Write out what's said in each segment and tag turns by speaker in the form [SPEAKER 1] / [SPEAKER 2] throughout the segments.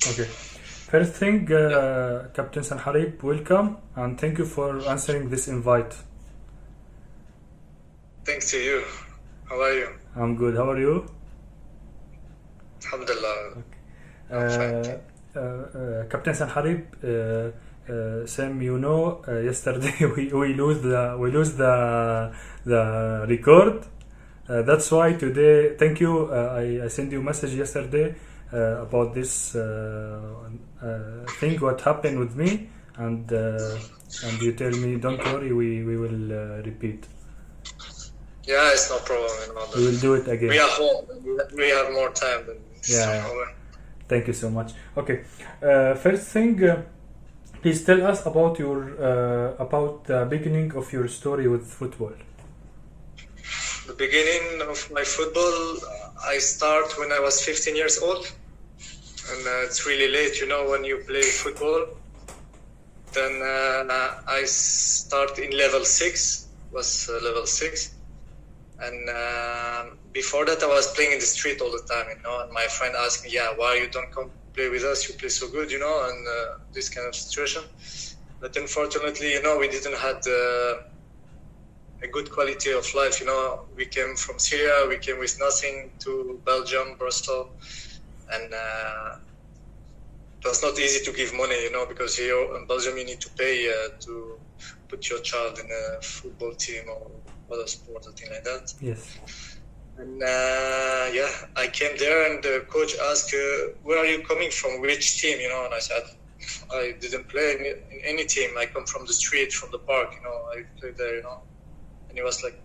[SPEAKER 1] Okay. First thing, Captain Sanaharib, welcome and thank you for answering this invite.
[SPEAKER 2] Thanks to you. How are you?
[SPEAKER 1] I'm good. How are you?
[SPEAKER 2] Alhamdulillah.
[SPEAKER 1] Okay. Captain Sanaharib, Sam, you know, yesterday we lose the record. That's why today, thank you. I sent you a message yesterday about this thing what happened with me, and you tell me don't worry, we will repeat.
[SPEAKER 2] Yeah, it's no problem.
[SPEAKER 1] We will do it again.
[SPEAKER 2] We are home. We have more time than
[SPEAKER 1] yeah. Thank you so much. Okay. First thing, please tell us about your about the beginning of your story with football.
[SPEAKER 2] The beginning of my football, I start when I was 15 years old, and it's really late, when you play football. Then I start in level 6, was level 6, and before that I was playing in the street all the time, and my friend asked me, why you don't come play with us, you play so good, and this kind of situation. But unfortunately, we didn't have a good quality of life. We came from Syria, we came with nothing to Belgium, Brussels, and it was not easy to give money, because here in Belgium you need to pay to put your child in a football team or other sport, something like that.
[SPEAKER 1] Yes.
[SPEAKER 2] And I came there and the coach asked, where are you coming from, which team, and I said, I didn't play in any team, I come from the street, from the park, I played there, And he was like,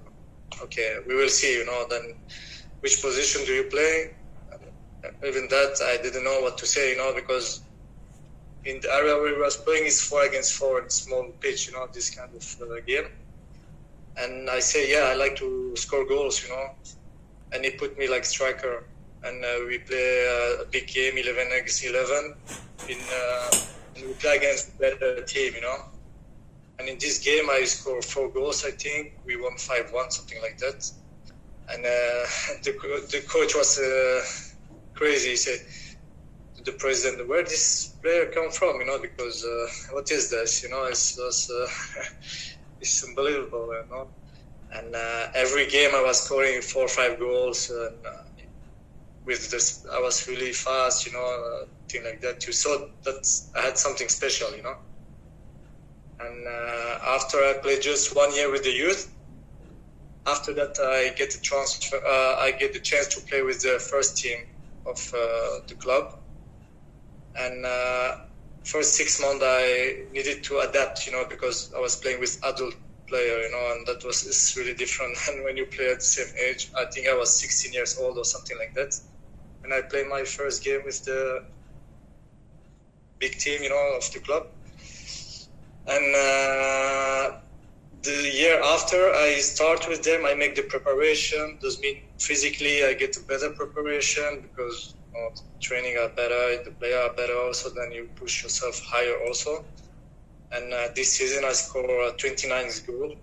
[SPEAKER 2] okay, we will see, then which position do you play? Even that, I didn't know what to say, because in the area where we was playing is 4 against 4 in small pitch, this kind of game. And I say, I like to score goals, And he put me like striker. And we play a big game, 11 against 11. And we play against a better team, And in this game, I scored 4 goals, I think. We won 5-1, something like that. And the coach was crazy. He said to the president, where this player come from, because what is this, it's unbelievable, And every game I was scoring 4 or 5 goals. And with this, I was really fast, thing like that. You saw that I had something special, And after I played just 1 year with the youth, after that I get the transfer. I get the chance to play with the first team of the club. And first 6 months I needed to adapt, because I was playing with adult player, and that it's really different. And when you play at the same age, I think I was 16 years old or something like that. And I played my first game with the big team, of the club. And the year after I start with them, I make the preparation. Does mean physically I get a better preparation because the training are better, the player are better also, then you push yourself higher also. And this season I scored 29 goals.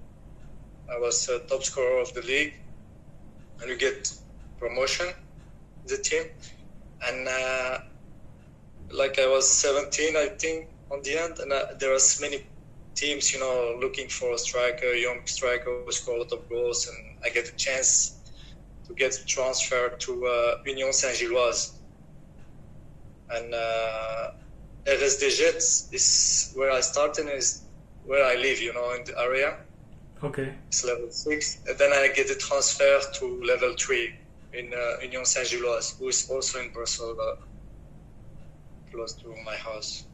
[SPEAKER 2] I was top scorer of the league. And you get promotion, the team. And like I was 17, I think, on the end. And there was many teams, looking for a striker, young striker who score a lot of goals. And I get a chance to get transferred to Union Saint-Gilloise. And RSD Jets is where I started and is where I live, in the area.
[SPEAKER 1] Okay.
[SPEAKER 2] It's level 6. And then I get a transfer to level 3 in Union Saint-Gilloise, who is also in Brussels, close to my house.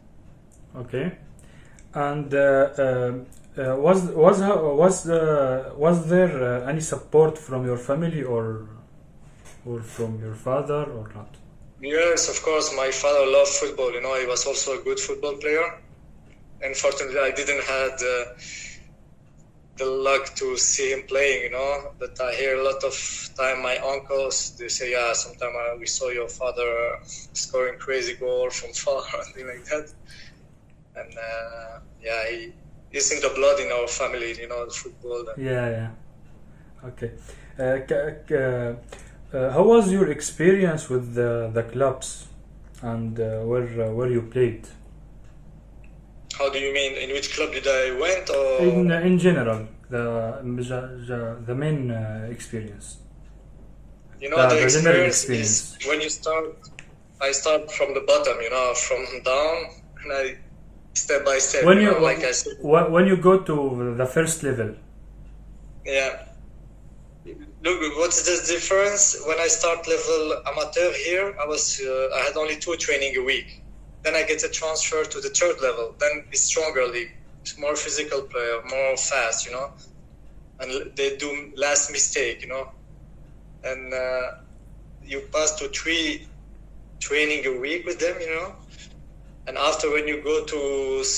[SPEAKER 1] Okay. And was there any support from your family or from your father or not?
[SPEAKER 2] Yes, of course. My father loved football. He was also a good football player. Unfortunately, I didn't have the luck to see him playing. But I hear a lot of time my uncles, they say, sometimes we saw your father scoring crazy goal from far, something like that. And it's in the blood in our family, the football.
[SPEAKER 1] Yeah. Okay. How was your experience with the clubs and where you played.
[SPEAKER 2] How do you mean? In which club did I went, or
[SPEAKER 1] In general, the main experience.
[SPEAKER 2] you know, the
[SPEAKER 1] general
[SPEAKER 2] experience is when you start. I start from the bottom, you know, from down, and I step by step.
[SPEAKER 1] When
[SPEAKER 2] you
[SPEAKER 1] you
[SPEAKER 2] know, like I said,
[SPEAKER 1] when you go to the first level.
[SPEAKER 2] yeah. Look, what's the difference? When I start level amateur here, I had only 2 training a week. Then I get a transfer to the 3rd level. Then it's stronger league. It's more physical player, more fast, you know. And they do less mistake, you know. And you pass to 3 training a week with them, you know. And after, when you go to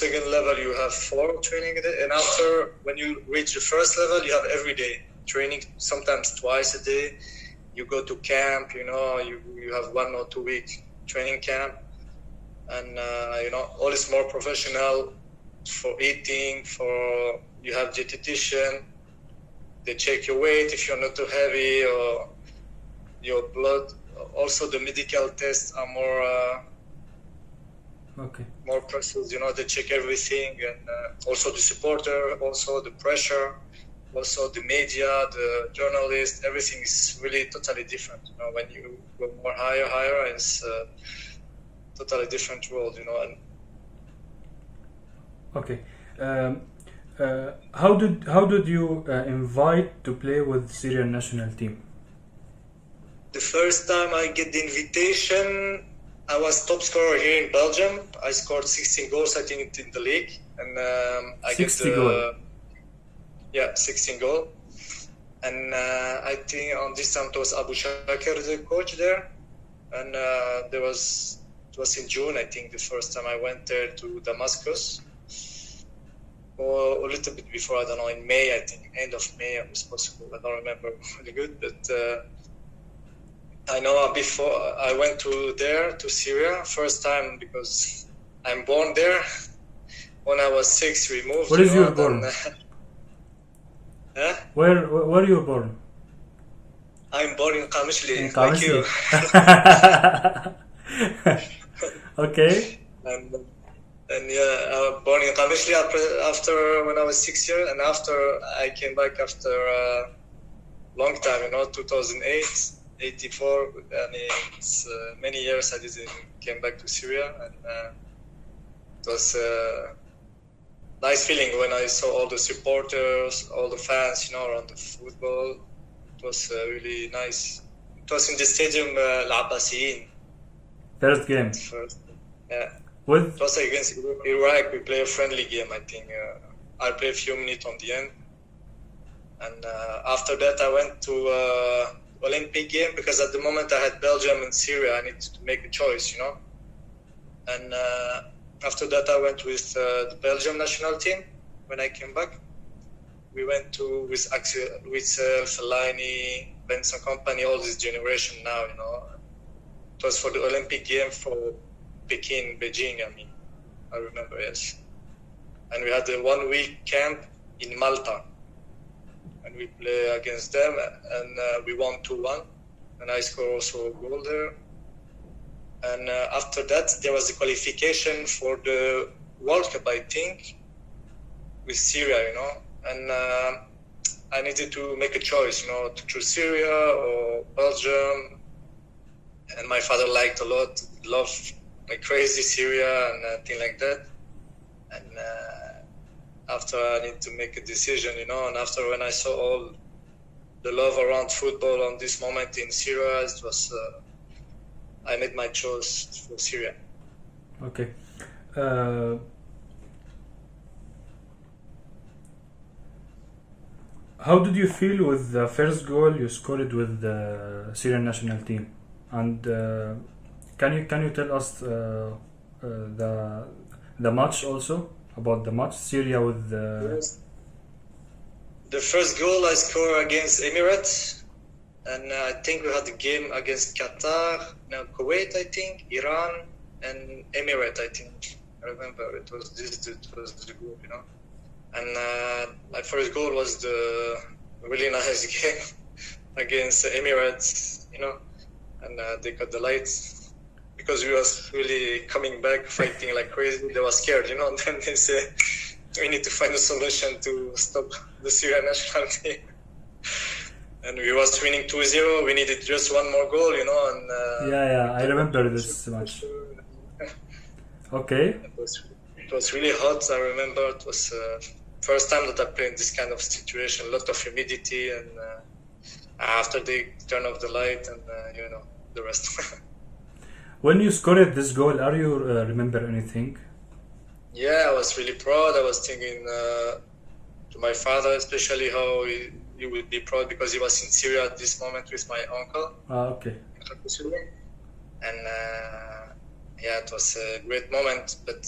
[SPEAKER 2] 2nd level, you have 4 training a day. And after, when you reach the 1st level, you have every day training, sometimes twice a day. You go to camp, you know. You have 1 or 2 week training camp. And you know, all is more professional for eating. For you have dietitian. They check your weight if you're not too heavy, or your blood. Also, the medical tests are more precise. You know, they check everything, and also the supporter, also the pressure, also the media, the journalists. Everything is really totally different. You know, when you go more higher, it's totally different world, you know. And
[SPEAKER 1] okay, how did you invite to play with Syrian national team?
[SPEAKER 2] the first time I get the invitation, I was top scorer here in Belgium. I scored 16 goals, I think, in the league, and I
[SPEAKER 1] 60
[SPEAKER 2] get
[SPEAKER 1] goal.
[SPEAKER 2] 16 goal. And I think on this time it was Abu Shakir, the coach there, and it was in June, I think, the first time I went there to Damascus, or a little bit before, I don't know, in May, I think, end of May, I was possible. I don't remember really good, but I know before I went to Syria, first time, because I'm born there. When I was 6, we moved.
[SPEAKER 1] Where is you born?
[SPEAKER 2] Huh?
[SPEAKER 1] Where you born?
[SPEAKER 2] I'm born in Qamishli,
[SPEAKER 1] In
[SPEAKER 2] like you.
[SPEAKER 1] Okay.
[SPEAKER 2] And yeah, I was born in Qamishli after when I was 6 years, and after I came back after a long time, 2008, 84. I mean, it's many years I didn't came back to Syria, and it was a nice feeling when I saw all the supporters, all the fans, around the football. It was really nice. It was in the stadium Al-Abbasiyin.
[SPEAKER 1] First game.
[SPEAKER 2] Yeah.
[SPEAKER 1] With?
[SPEAKER 2] It was against Iraq. We played a friendly game, I think. I played a few minutes on the end. And after that, I went to Olympic game, because at the moment I had Belgium and Syria. I needed to make a choice, And after that, I went with the Belgium national team. When I came back, we went with Axel, Fellaini, Benson Company, all this generation now, It was for the Olympic game for Beijing, I remember, yes. And we had a 1-week camp in Malta. And we play against them, and we won 2-1. And I scored also a goal there. And after that, there was the qualification for the World Cup, I think, with Syria, And I needed to make a choice, to choose Syria or Belgium. And my father liked a lot, loved like crazy Syria and things like that. And after I need to make a decision, and after when I saw all the love around football on this moment in Syria, it was, I made my choice for Syria.
[SPEAKER 1] Okay. How did you feel with the first goal you scored with the Syrian national team? And can you tell us the match also, about the match, Syria with the...
[SPEAKER 2] Yes. The first goal I scored against Emirates, and I think we had a game against Qatar, Kuwait, I think, Iran, and Emirates, I think. I remember it was the group, And my first goal was the really nice game against Emirates, And they got the lights. because we was really coming back, fighting like crazy. They were scared, you know. And then they say we need to find a solution to stop the Syria national team. And we was winning 2-0. We needed just one more goal, you know. And
[SPEAKER 1] I remember this match. Okay.
[SPEAKER 2] It was really hot. I remember it was first time that I played in this kind of situation. A lot of humidity, and after they turn off the light, and you know the rest.
[SPEAKER 1] When you scored this goal, are you remember anything?
[SPEAKER 2] Yeah, I was really proud. I was thinking to my father, especially how he would be proud because he was in Syria at this moment with my uncle.
[SPEAKER 1] Okay.
[SPEAKER 2] And yeah, it was a great moment, but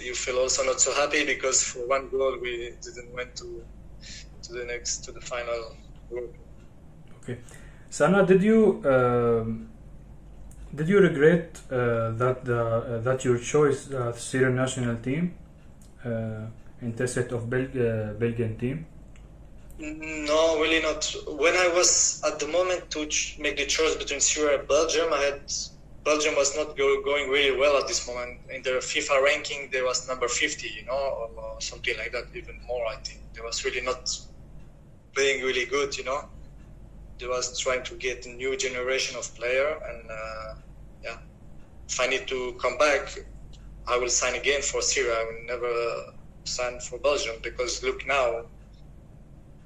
[SPEAKER 2] you feel also not so happy because for one goal we didn't went to the final group. Okay.
[SPEAKER 1] Sana, did you regret that your choice the Syrian national team instead of Belgian team?
[SPEAKER 2] No, really not. When I was at the moment to make the choice between Syria and Belgium, Belgium was not going really well at this moment. In the FIFA ranking, there was number 50, you know, or something like that, even more, I think. They was really not playing really good, you know. They was trying to get a new generation of player, and yeah, if I need to come back, I will sign again for Syria. I will never sign for Belgium because look now,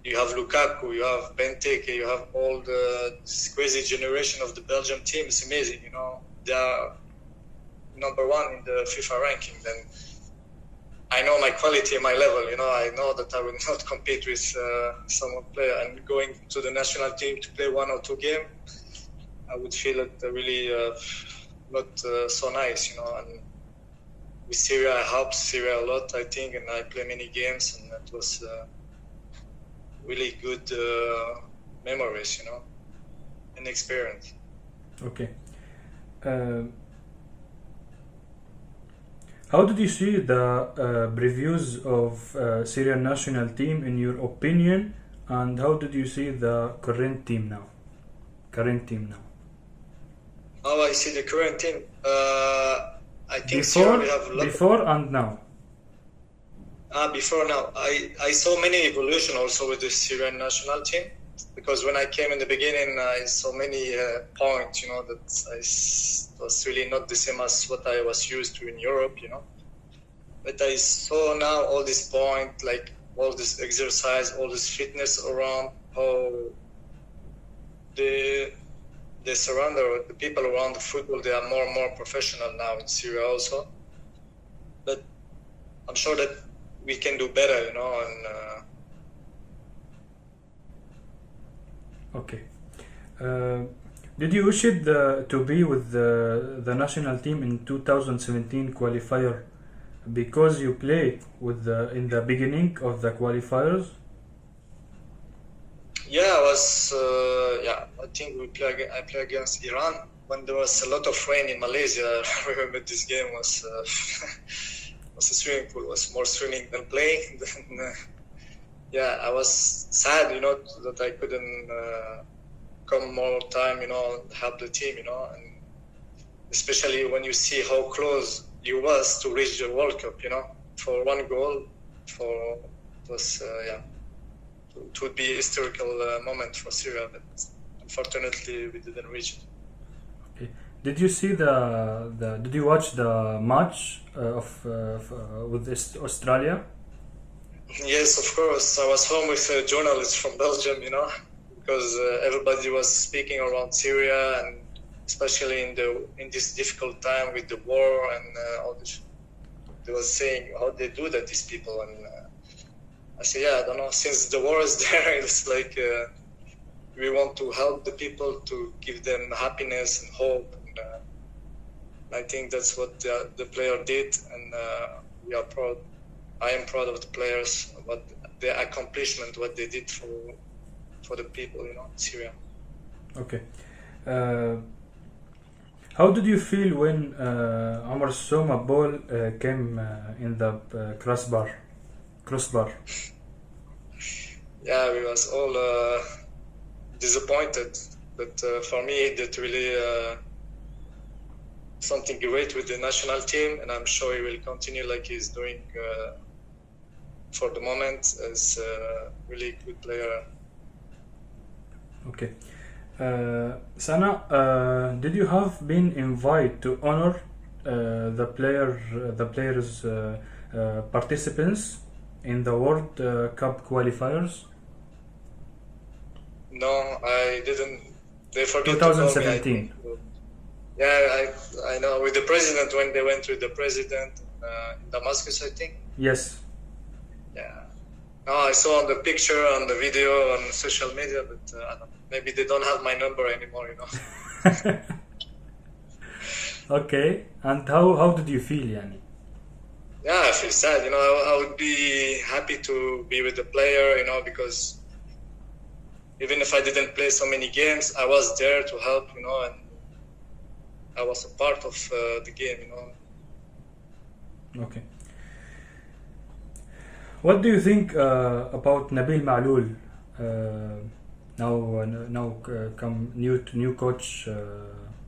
[SPEAKER 2] you have Lukaku, you have Benteke, you have all this crazy generation of the Belgium team. It's amazing, you know. They are number one in the FIFA ranking. Then I know my quality, my level, you know. I know that I will not compete with some player. And going to the national team to play 1 or 2 games, I would feel it really not so nice, you know. And with Syria, I helped Syria a lot, I think, and I play many games, and it was really good memories, you know, and experience.
[SPEAKER 1] Okay. How did you see the previews of Syrian national team in your opinion, and how did you see the current team now?
[SPEAKER 2] How I see the current team? I think
[SPEAKER 1] before and now.
[SPEAKER 2] Before now, I saw many evolution also with the Syrian national team, because when I came in the beginning, I saw many points, you know, that was really not the same as what I was used to in Europe, you know. But I saw now all this point, like all this exercise, all this fitness around, how the the people around the football, they are more and more professional now in Syria also. But I'm sure that we can do better, you know. And
[SPEAKER 1] okay. Did you wish it to be with the national team in 2017 qualifier because you play with in the beginning of the qualifiers?
[SPEAKER 2] Yeah, I think I play against Iran when there was a lot of rain in Malaysia. I remember this game was a swimming pool. Was more swimming than playing. Yeah, I was sad, you know, that I couldn't come more time, you know, help the team, you know, and especially when you see how close you was to reach the World Cup, you know, for one goal, it would be a historical moment for Syria, but unfortunately we didn't reach it.
[SPEAKER 1] Okay. Did you see Did you watch the match with Australia?
[SPEAKER 2] Yes, of course. I was home with a journalist from Belgium, you know, because everybody was speaking around Syria, and especially in this difficult time with the war and all this. They were saying how they do that, these people, and I said, yeah, I don't know. Since the war is there, it's like we want to help the people, to give them happiness and hope. And I think that's what the player did, and we are proud. I am proud of the players, what their accomplishment, what they did for the people, you know, in Syria.
[SPEAKER 1] Okay. How did you feel when Omar Soma ball came in the crossbar?
[SPEAKER 2] Yeah, we was all disappointed. But for me, he did really something great with the national team, and I'm sure he will continue like he's doing for the moment as a really good player.
[SPEAKER 1] Okay. Sana, did you have been invited to honor the players participants in the World Cup qualifiers?
[SPEAKER 2] No, I didn't. They forget to call me.
[SPEAKER 1] 2017.
[SPEAKER 2] Yeah, I know. With the president, when they went with the president in Damascus, I think.
[SPEAKER 1] Yes.
[SPEAKER 2] Yeah. No, I saw on the picture, on the video, on social media, but I don't know. Maybe they don't have my number anymore, you know.
[SPEAKER 1] Okay. And how did you feel, yani?
[SPEAKER 2] Yeah, I feel sad. You know, I would be happy to be with the player, you know, because even if I didn't play so many games, I was there to help, you know, and I was a part of the game, you know.
[SPEAKER 1] Okay. What do you think about Nabil Ma'loul? Now come new coach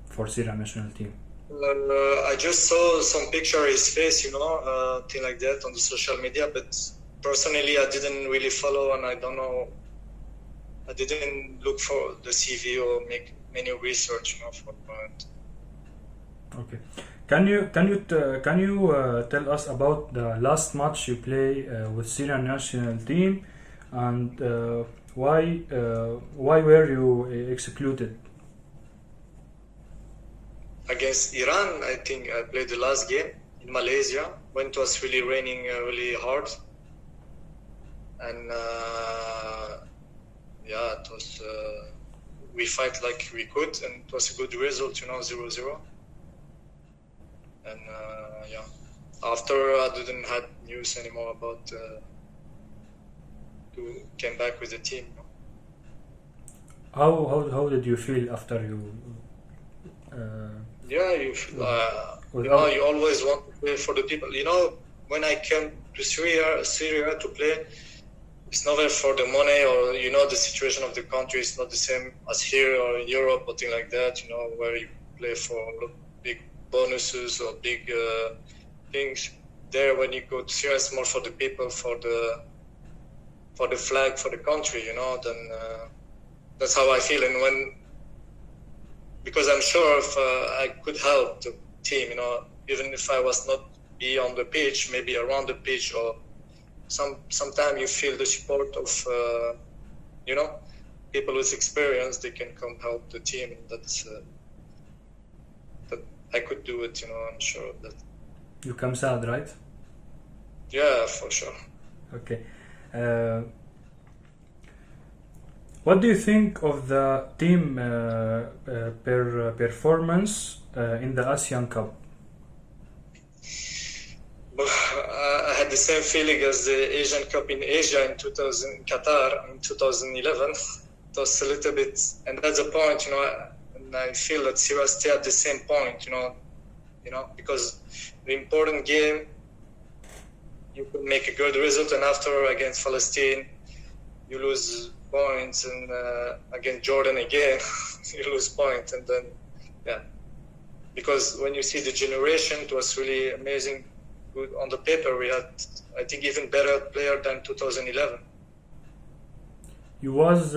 [SPEAKER 1] for Syria national team.
[SPEAKER 2] I just saw some picture of his face, you know, thing like that on the social media. But personally, I didn't really follow, and I don't know. I didn't look for the CV or make many research, you know, for it.
[SPEAKER 1] Okay. Can you tell us about the last match you play with Syrian national team, and why were you excluded?
[SPEAKER 2] Against Iran, I think I played the last game in Malaysia when it was really raining really hard, and yeah, it was we fight like we could, and it was a good result, you know, 0-0. And yeah, after I didn't have news anymore about to came back with the team.
[SPEAKER 1] How did you feel after you?
[SPEAKER 2] Yeah, you know, you always want to play for the people. You know, when I came to Syria to play, it's never for the money, or you know, the situation of the country is not the same as here or in Europe or thing like that. You know, where you play for big bonuses or big things. There, when you go to Syria, it's more for the people, for the flag, for the country. You know, then that's how I feel. And because I'm sure if I could help the team, you know, even if I was not be on the pitch, maybe around the pitch, or sometime you feel the support of, you know, people with experience. They can come help the team. That's that I could do it, you know. I'm sure of that.
[SPEAKER 1] You come sad, right?
[SPEAKER 2] Yeah, for sure.
[SPEAKER 1] Okay. What do you think of the team performance in the ASEAN Cup?
[SPEAKER 2] I had the same feeling as the Asian Cup in Asia in Qatar in 2011. It was a little bit, and that's the point, you know. And I feel that Syria stay at the same point, you know, because the important game, you could make a good result, and after against Palestine, you lose points, and against Jordan again, you lose points, and then yeah, because when you see the generation, it was really amazing. Good on the paper, we had, I think, even better player than 2011.
[SPEAKER 1] You was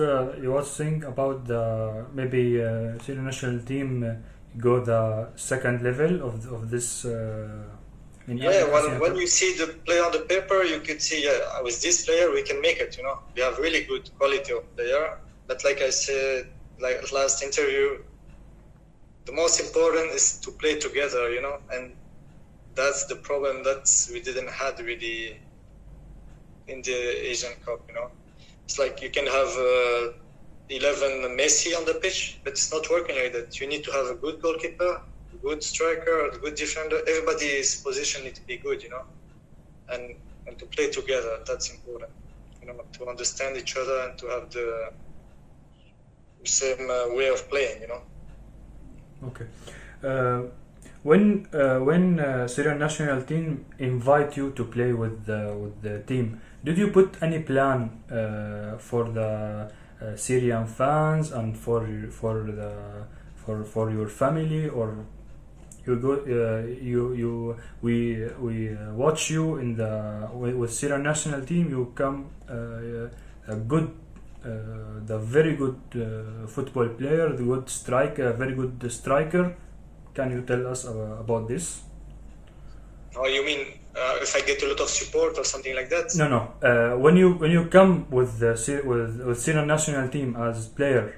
[SPEAKER 1] saying about the maybe Syrian national team go the second level of this.
[SPEAKER 2] Yeah, when you see the player on the paper, you could see, yeah, with this player we can make it. You know, we have really good quality of player. But like I said, like last interview, the most important is to play together. You know, and that's the problem that we didn't have really in the Asian Cup. You know, it's like you can have 11 Messi on the pitch, but it's not working like that. You need to have a good goalkeeper, a good striker, a good defender. Everybody's position needs to be good, you know, and to play together. That's important, you know, to understand each other and to have the same way of playing, you know.
[SPEAKER 1] Okay. When Syrian national team invite you to play with the team, did you put any plan for the Syrian fans and for your family, or you go we watch you in the with Syrian national team. You come a good the very good football player, the good striker, very good striker. Can you tell us about this?
[SPEAKER 2] Oh, you mean if I get a lot of support or something like that?
[SPEAKER 1] No. When you come with with Syrian national team as player,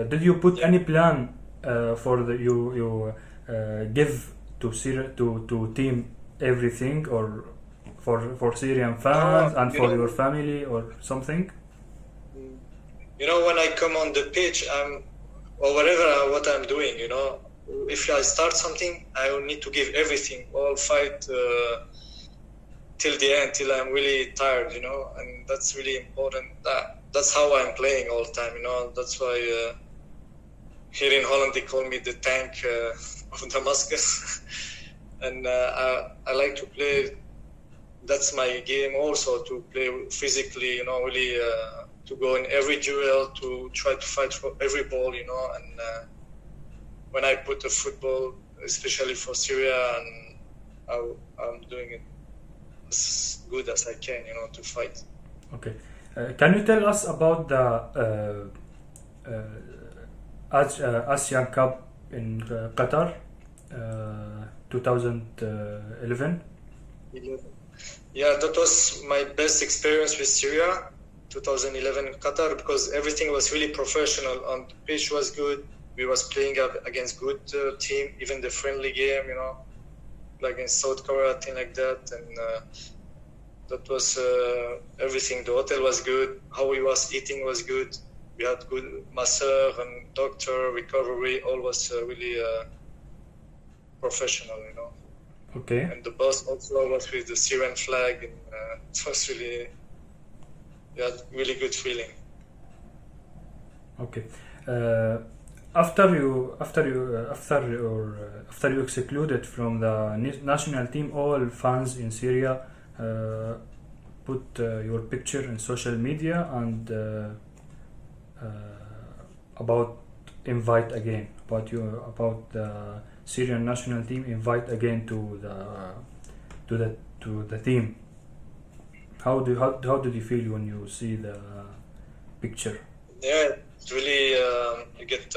[SPEAKER 1] did you put any plan for the you give to Syria to team everything, or for Syrian fans and for your family or something?
[SPEAKER 2] You know, when I come on the pitch, or whatever what I'm doing, you know, if I start something, I will need to give everything, all fight till the end, till I'm really tired, you know, and that's really important. That's how I'm playing all the time, you know. That's why here in Holland they call me the tank of Damascus, and I like to play. That's my game also, to play physically, you know, really to go in every duel, to try to fight for every ball, you know. And when I put the football, especially for Syria, and I'm doing it as good as I can, you know, to fight.
[SPEAKER 1] Okay. Can you tell us about the Asian Cup in Qatar 2011?
[SPEAKER 2] Yeah, that was my best experience with Syria, 2011 in Qatar, because everything was really professional. On the pitch was good. We was playing against good team, even the friendly game, you know, like in South Korea, thing like that. And that was everything. The hotel was good. How we was eating was good. We had good masseur and doctor, recovery. All was really professional, you know.
[SPEAKER 1] Okay.
[SPEAKER 2] And the bus also was with the Syrian flag, and it was really good feeling.
[SPEAKER 1] Okay. After you excluded from the national team, all fans in Syria put your picture in social media and about the Syrian national team invite again to the team. How did you feel when you see the picture?
[SPEAKER 2] Yeah, it's really you get.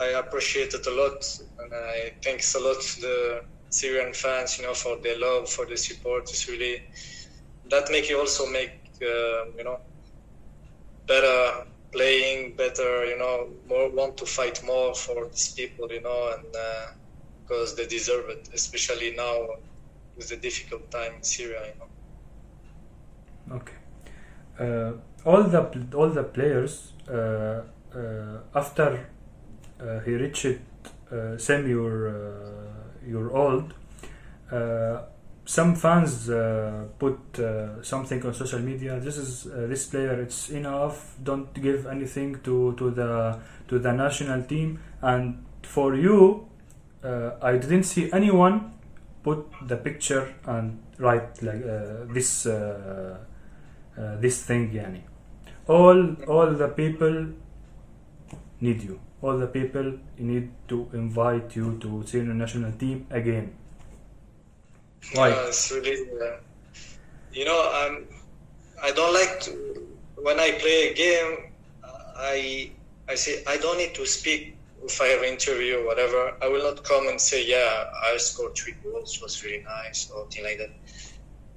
[SPEAKER 2] I appreciate it a lot, and I thanks a lot to the Syrian fans, you know, for their love, for the support. It's really that make you also make you know, better playing, better, you know, more want to fight more for these people, you know, and because they deserve it, especially now with the difficult time in Syria, you know.
[SPEAKER 1] Okay. All the players after he reached same your old, some fans put something on social media. This player, it's enough. Don't give anything to the national team. And for you, I didn't see anyone put the picture and write like this thing. Yani, all the people need you. All the people need to invite you to Syrian national team again. Why?
[SPEAKER 2] It's really, you know, I don't like to, when I play a game, I say I don't need to speak if I have an interview or whatever. I will not come and say, yeah, I scored 3 goals, it was really nice, or something like that.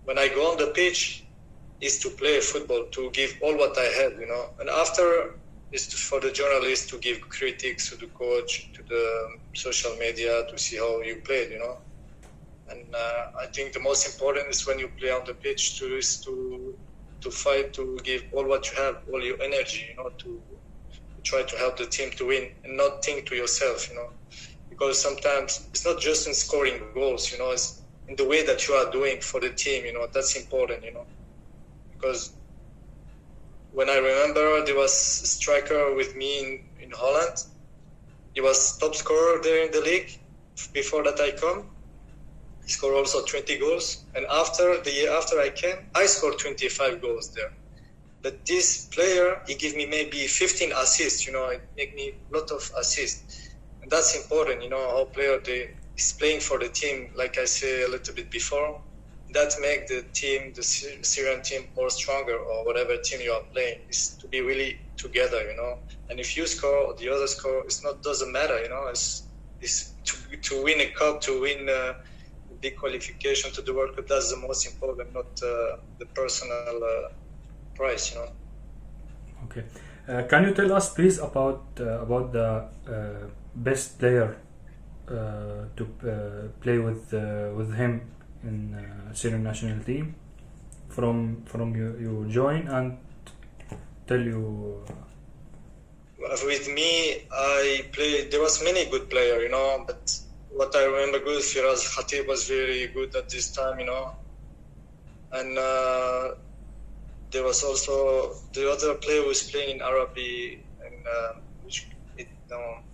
[SPEAKER 2] When I go on the pitch, is to play football, to give all what I have, you know. And after is for the journalists to give critics to the coach, to the social media, to see how you played, you know. And I think the most important is when you play on the pitch to fight, to give all what you have, all your energy, you know, to try to help the team to win and not think to yourself, you know. Because sometimes it's not just in scoring goals, you know, it's in the way that you are doing for the team, you know, that's important, you know. Because when I remember there was a striker with me in Holland, he was top scorer there in the league before that I come. He scored also 20 goals. And after the year after I came, I scored 25 goals there. But this player, he give me maybe 15 assists, you know, it make me a lot of assists. And that's important, you know, how player is playing for the team, like I say a little bit before. That make the team, the Syrian team, more stronger, or whatever team you are playing, is to be really together, you know. And if you score, the other score, doesn't matter, you know. It's to win a cup, to win big qualification to the World Cup. That's the most important, not the personal prize, you know.
[SPEAKER 1] Okay, can you tell us please about the best player to play with him in Syrian national team from you join, and tell you.
[SPEAKER 2] With me, I played. There was many good players, you know, but what I remember good, Firas Khatib was very good at this time, you know, and there was also the other player who was playing in Arabi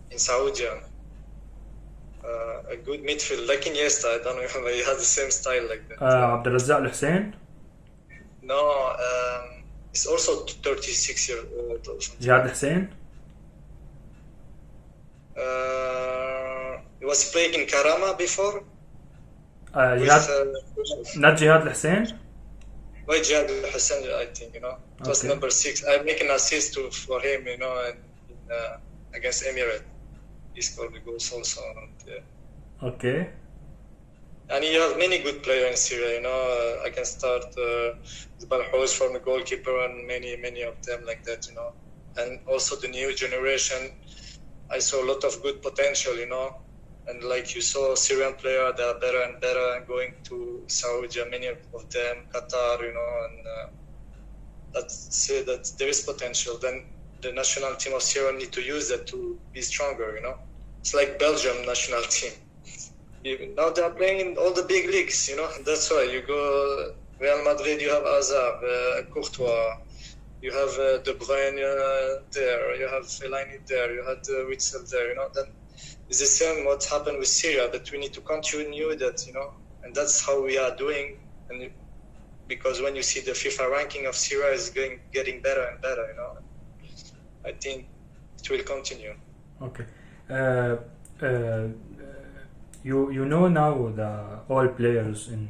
[SPEAKER 2] in Saudi. A good midfield, like Iniesta. I don't know if he had the same style like that.
[SPEAKER 1] عبد الرزاق الحسين.
[SPEAKER 2] No, he's also 36 years old.
[SPEAKER 1] جهاد الحسين.
[SPEAKER 2] He was playing in Karama before.
[SPEAKER 1] Not Jihad الحسين.
[SPEAKER 2] Why Jihad Hassan, I think, you know. It was number 6. I make an assist for him, you know, against Emirates. He scored the goals also.
[SPEAKER 1] Okay.
[SPEAKER 2] And you have many good players in Syria, you know. I can start Balhous from the goalkeeper and many of them like that, you know. And also the new generation, I saw a lot of good potential, you know. And like you saw Syrian players, they are better and better, and going to Saudi, many of them, Qatar, you know, and let's say that there is potential. Then the national team of Syria need to use that to be stronger, you know. It's like Belgium national team. Now they are playing in all the big leagues, you know. That's why you go Real Madrid, you have Hazard, Courtois, you have De Bruyne there, you have Fellaini there, you had Witsel there, you know. Then it's the same what happened with Syria, but we need to continue that, you know. And that's how we are doing. And because when you see the FIFA ranking of Syria is getting better and better, you know. I think it will continue.
[SPEAKER 1] Okay. You know now the all players in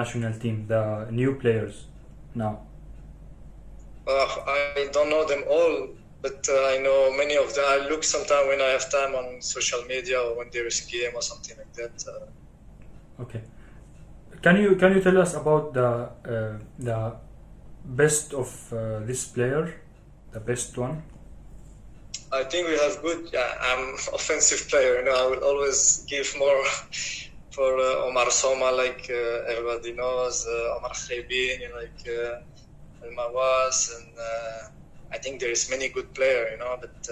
[SPEAKER 1] national team, the new players now.
[SPEAKER 2] I don't know them all, but I know many of them. I look sometime when I have time on social media or when there is a game or something like that.
[SPEAKER 1] Okay. Can you tell us about the best of this player, the best one?
[SPEAKER 2] I think we have good. I'm offensive player. You know, I will always give more for Omar Soma, like everybody knows. Omar Khaybin, like El Mawas, and I think there is many good player. You know, but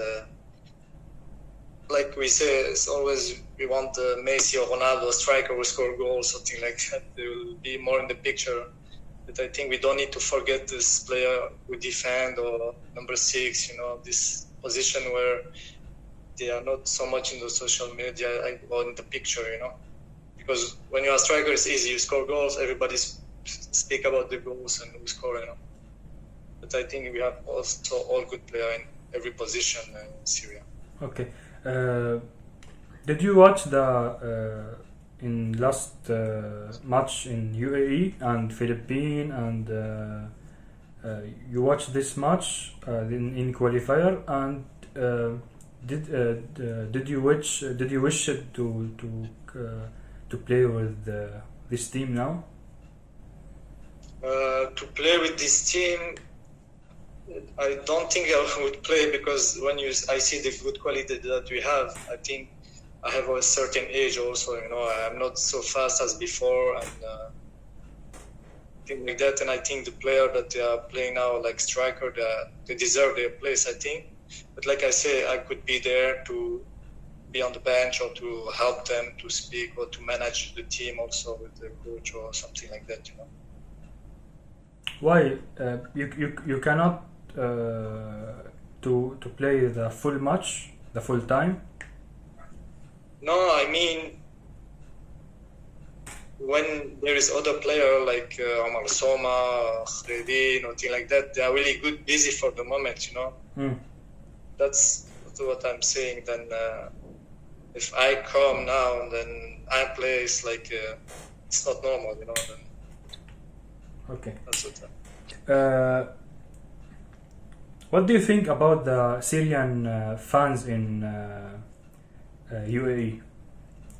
[SPEAKER 2] like we say, it's always we want Messi or Ronaldo, striker who score goals, something like that. They will be more in the picture. But I think we don't need to forget this player who defend or number 6. You know, this position where they are not so much in the social media or in the picture, you know, because when you are a striker, it's easy. You score goals, everybody speak about the goals and who score, you know. But I think we have also all good players in every position in Syria.
[SPEAKER 1] Okay. Did you watch the in last match in UAE and Philippines, and you watched this match in qualifier, and did you wish to play with this team now?
[SPEAKER 2] To play with this team, I don't think I would play, because when I see the good quality that we have, I think I have a certain age also, you know. I'm not so fast as before, and things like that. And I think the player that they are playing now, like striker, they deserve their place, I think. But like I say, I could be there to be on the bench or to help them to speak or to manage the team also with the coach or something like that, you know.
[SPEAKER 1] Why you cannot to play the full match, the full time?
[SPEAKER 2] No, I mean, when there is other player like Omar Soma, Khredin, or thing like that, they are really good, busy for the moment, you know. That's what I'm saying. Then if I come now and then I play, it's like it's not normal, you know. Then
[SPEAKER 1] Okay.
[SPEAKER 2] that's what.
[SPEAKER 1] What do you think about the Syrian fans in UAE?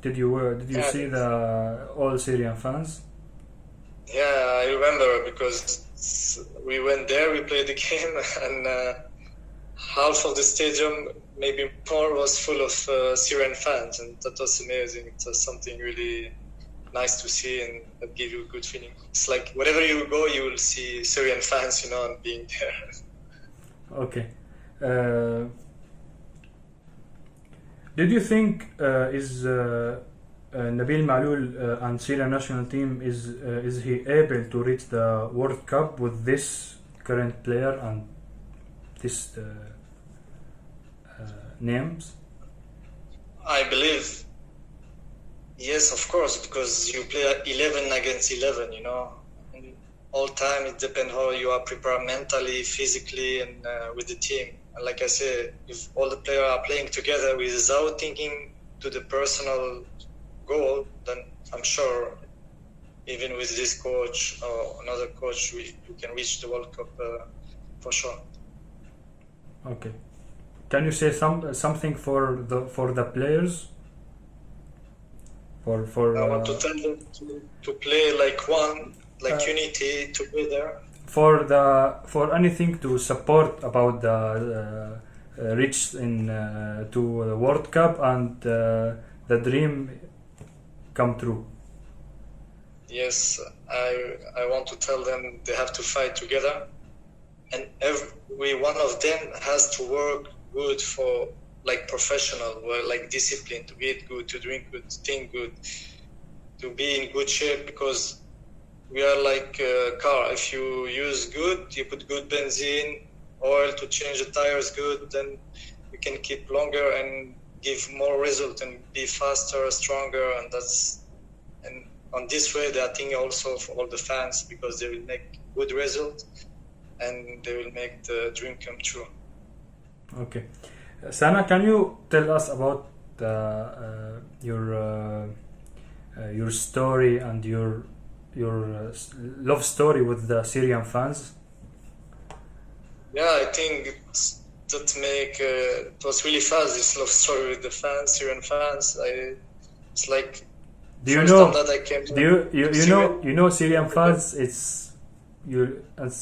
[SPEAKER 1] Did you see the all Syrian fans?
[SPEAKER 2] Yeah, I remember because we went there, we played the game, and half of the stadium, maybe more, was full of Syrian fans, and that was amazing. It was something really nice to see, and that gave you a good feeling. It's like wherever you go, you will see Syrian fans, you know, and being there.
[SPEAKER 1] Okay. Did you think is Nabil Maloul and Syrian national team is he able to reach the World Cup with this current player and this names?
[SPEAKER 2] I believe yes, of course, because you play 11 against 11, you know. All time it depends how you are prepared mentally, physically, and with the team. And like I said, if all the players are playing together without thinking to the personal goal, then I'm sure even with this coach or another coach, you can reach the World Cup for sure.
[SPEAKER 1] Okay. Can you say something for the players? For
[SPEAKER 2] I want to tell them to play like one. Like unity together.
[SPEAKER 1] For anything to support about the reach in to the World Cup and the dream come true.
[SPEAKER 2] Yes, I want to tell them they have to fight together, and every one of them has to work good for like professional, like discipline, to eat good, to drink good, to think good, to be in good shape, because we are like a car. If you use good, you put good benzene, oil to change the tires good, then you can keep longer and give more result and be faster, stronger, and on this way they are thinking also for all the fans, because they will make good result and they will make the dream come true.
[SPEAKER 1] Okay. Sana, can you tell us about your story and your love story with the Syrian fans?
[SPEAKER 2] Yeah, I think it was really fast, this love story with the fans, Syrian fans. It's like
[SPEAKER 1] do you know
[SPEAKER 2] that I came
[SPEAKER 1] do you know Syrian fans,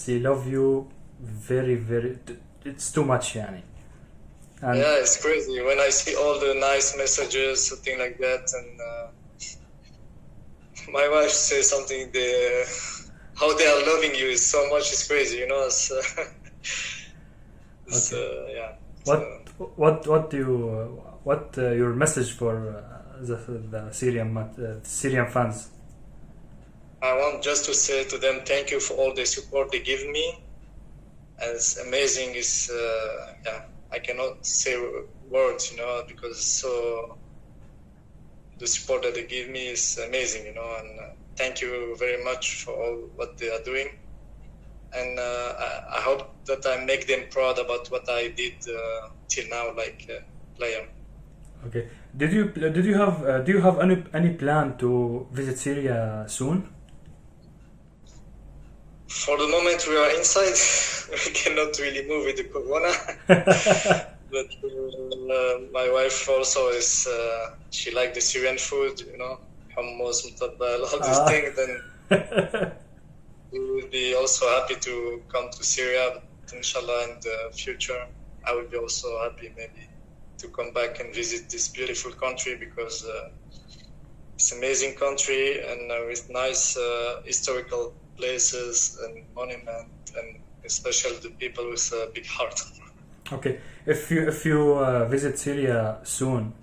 [SPEAKER 1] they love you very very, it's too much yani. And
[SPEAKER 2] yeah, it's crazy when I see all the nice messages, something like that, and my wife says something. How they are loving you is so much. It's crazy, you know. Yeah.
[SPEAKER 1] What your message for the Syrian fans?
[SPEAKER 2] I want just to say to them, thank you for all the support they give me. And it's amazing. It's yeah, I cannot say words, you know, because the support that they give me is amazing, you know, and thank you very much for all what they are doing. And I hope that I make them proud about what I did till now, like player.
[SPEAKER 1] Okay. Do you have any plan to visit Syria soon?
[SPEAKER 2] For the moment, we are inside. We cannot really move with the corona. But my wife also is. She likes the Syrian food, you know, hummus, mutabbal, all these things. Then we will be also happy to come to Syria. But inshallah, in the future, I will be also happy maybe to come back and visit this beautiful country, because it's an amazing country and with nice historical places and monuments, and especially the people with a big heart.
[SPEAKER 1] Okay, if you visit Syria soon,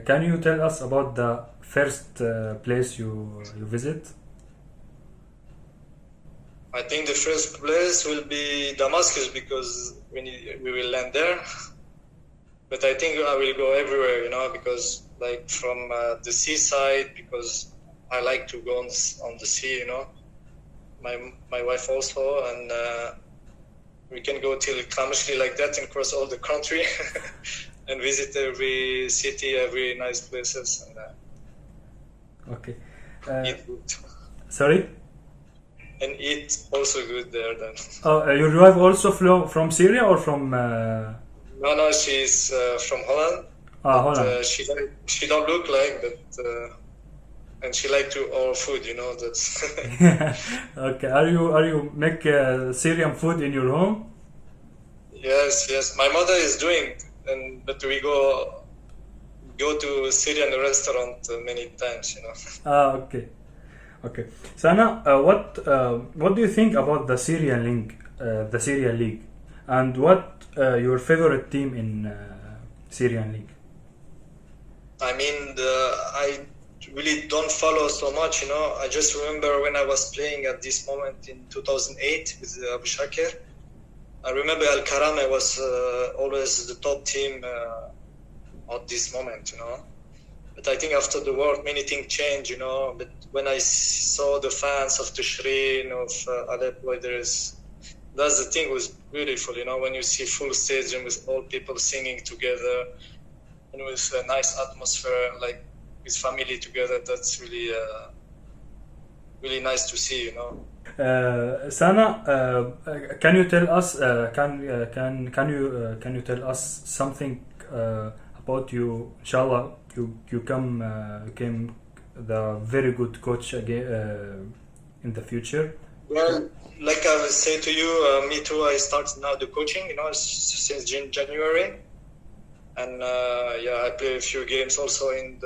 [SPEAKER 1] can you tell us about the first place you visit?
[SPEAKER 2] I think the first place will be Damascus, because we will land there. But I think I will go everywhere, you know, because like from the seaside, because I like to go on the sea, you know. My wife also, and we can go till Kamishli like that and cross all the country and visit every city, every nice places, and
[SPEAKER 1] Okay.
[SPEAKER 2] eat good.
[SPEAKER 1] Sorry?
[SPEAKER 2] And eat also good there then.
[SPEAKER 1] Oh, your wife also from Syria or from
[SPEAKER 2] No, she's from Holland.
[SPEAKER 1] Holland?
[SPEAKER 2] She don't look like, but and she like to all food, you know. That's
[SPEAKER 1] Okay. Are you make Syrian food in your home?
[SPEAKER 2] yes. My mother is doing, but we go to Syrian restaurant many times, you know.
[SPEAKER 1] Okay. Okay. Sana, what do you think about the Syrian League, and what your favorite team in Syrian League?
[SPEAKER 2] I mean, I really don't follow so much, you know. I just remember when I was playing at this moment in 2008 with Abu Shakir. I remember Al Karame was always the top team at this moment, you know. But I think after the war, many things changed, you know. But when I saw the fans of Tashrin, of Aleppo, that's the thing was beautiful, you know, when you see full stadium with all people singing together and with a nice atmosphere, like with family together. That's really, really nice to see, you know.
[SPEAKER 1] Sana, can you tell us? Can you tell us something about you? Inshallah, you came the very good coach again in the future.
[SPEAKER 2] Well, like I was saying to you, me too. I started now the coaching, you know, since January, and I play a few games also in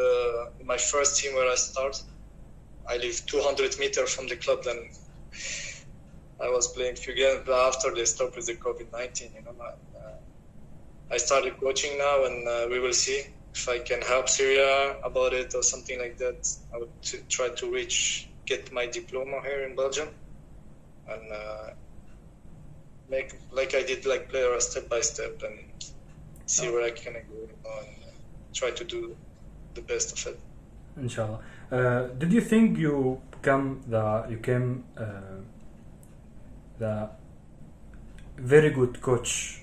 [SPEAKER 2] my first team where I start. I live 200 meters from the club. Then I was playing a few games, but after they stopped with the COVID-19, you know, I started coaching now, and we will see if I can help Syria about it or something like that. I would try to get my diploma here in Belgium, and make like I did, like play step by step and see where I can go, you know, and try to do the best of it.
[SPEAKER 1] Inshallah. Did you think you became the very good coach?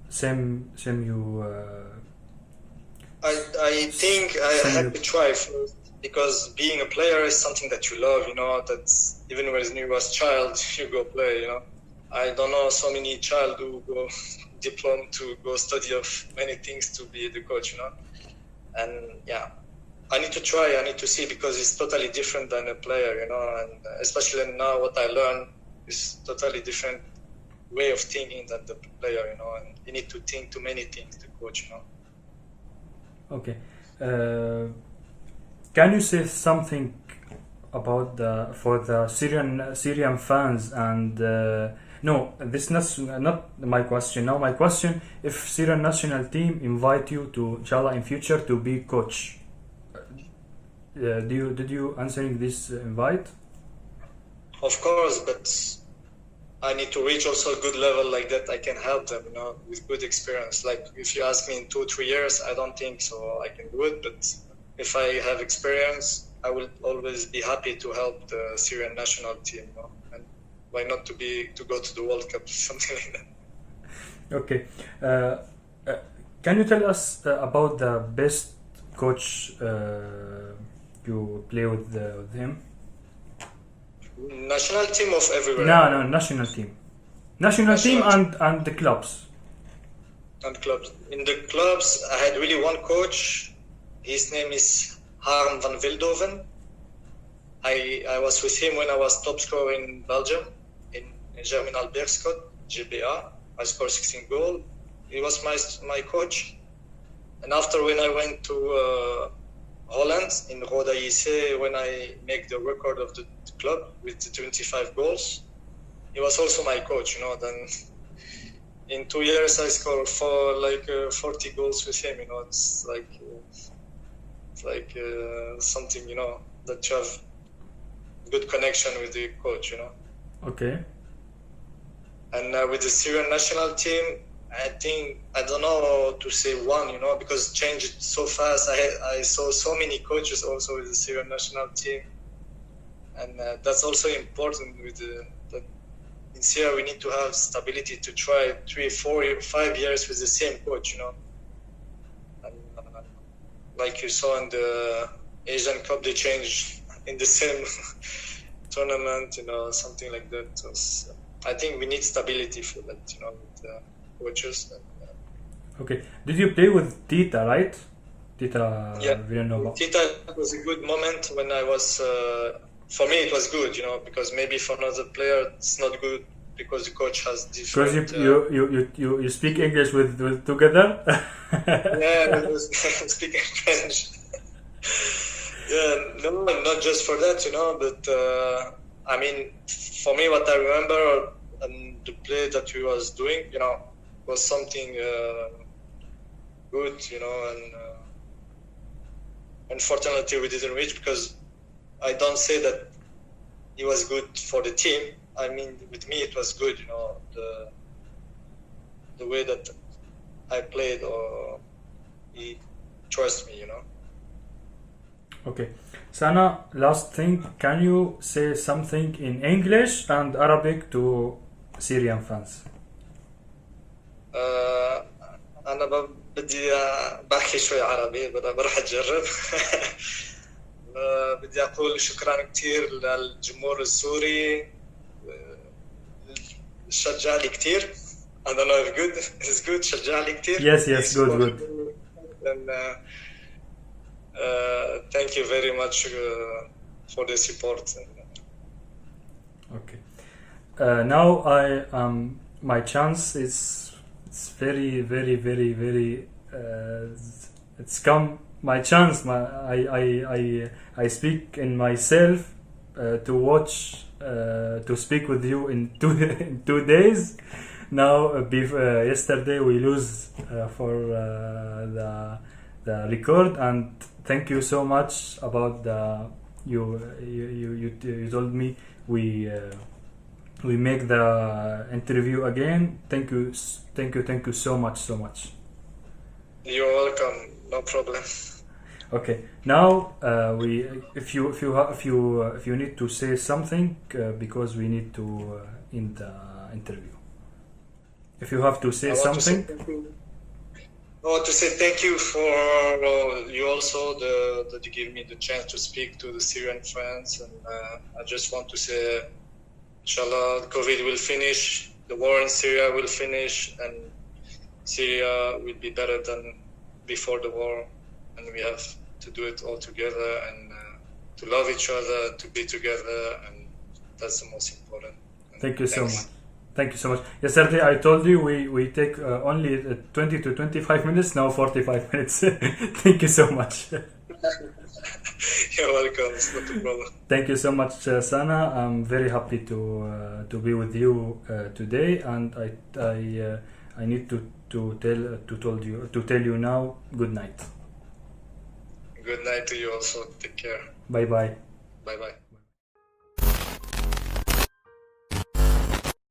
[SPEAKER 1] Same you.
[SPEAKER 2] I think I had to try first, because being a player is something that you love, you know. That's even when you was child, you go play, you know. I don't know so many child who go diploma to go study of many things to be the coach, you know. And yeah, I need to try. I need to see, because it's totally different than a player, you know. And especially now, what I learn is totally different way of thinking than the player, you know. And you need to think too many things, the coach, you know.
[SPEAKER 1] Okay. Can you say something about for the Syrian fans and no, this is not my question. Now my question: if Syrian national team invite you to, inshallah, in future to be coach, did you answering this invite?
[SPEAKER 2] Of course, but I need to reach also a good level like that. I can help them, you know, with good experience. Like if you ask me in 2-3 years, I don't think so I can do it. But if I have experience, I will always be happy to help the Syrian national team, you know? And why not to go to the World Cup, something like that.
[SPEAKER 1] Okay. Can you tell us about the best coach you play with him?
[SPEAKER 2] National team of everywhere?
[SPEAKER 1] No, national team. National team and the clubs.
[SPEAKER 2] And clubs. In the clubs, I had really one coach. His name is Harm van Veldhoven. I was with him when I was top scorer in Belgium, in Germinal Bergschot, GBA. I scored 16 goals. He was my coach. And after, when I went to Holland, in Roda JC, when I make the record of the club with the 25 goals, he was also my coach, you know. Then in 2 years I scored 40 goals with him, you know. It's like something, you know, that you have good connection with the coach, you know.
[SPEAKER 1] Okay.
[SPEAKER 2] And with the Syrian national team, I think, I don't know to say one, you know, because it changed so fast. I saw so many coaches also with the Syrian national team. and that's also important with that in Syria we need to have stability to try 3, 4, 5 years with the same coach, you know. And, like you saw in the Asian Cup, they changed in the same tournament, you know, something like that. So I think we need stability for that, you know, with the coaches.
[SPEAKER 1] Okay. Did you play with Tita, right? Tita,
[SPEAKER 2] Yeah.
[SPEAKER 1] Villanova.
[SPEAKER 2] Tita was a good moment when I was. For me, it was good, you know, because maybe for another player it's not good because the coach has different.
[SPEAKER 1] Because you speak English with together.
[SPEAKER 2] Yeah, we was speaking French. Yeah, no, not just for that, you know, but I mean, for me, what I remember and the play that we was doing, you know, was something good, you know, and unfortunately we didn't reach because I don't say that it was good for the team. I mean, with me it was good, you know, the way that I played, or he trusts me, you know.
[SPEAKER 1] Okay. Sana, last thing, can you say something in English and Arabic to Syrian fans?
[SPEAKER 2] أنا بدي بحكي شوي عربي، بروح أجرب. بدي أقول شكرا كتير للجمهور السوري، شجع لي كتير. I don't know if good is good. شجع لي كتير.
[SPEAKER 1] Yes, good.
[SPEAKER 2] And thank you very much for the support.
[SPEAKER 1] Okay. Now my chance is it's very it's come my chance. I speak in myself to watch to speak with you in 2 days. Now yesterday we lose for the record, and thank you so much about you told me we make the interview again. Thank you so much.
[SPEAKER 2] You're welcome. No problem.
[SPEAKER 1] Okay. Now if you need to say something because we need to end the interview. If you have to say something.
[SPEAKER 2] I want to say thank you for you also that you give me the chance to speak to the Syrian friends, and I just want to say, inshallah, COVID will finish, the war in Syria will finish, and Syria will be better than before the war, and we have to do it all together and to love each other, to be together, and that's the most important. And
[SPEAKER 1] thank you so much. Thank you so much. Yesterday I told you we take only 20 to 25 minutes, now 45 minutes. Thank you so much.
[SPEAKER 2] You're welcome. It's not a problem.
[SPEAKER 1] Thank you so much, Sana. I'm very happy to be with you today, and I need to tell you now. Good night.
[SPEAKER 2] Good night to you also. Take care.
[SPEAKER 1] Bye bye.
[SPEAKER 2] Bye bye.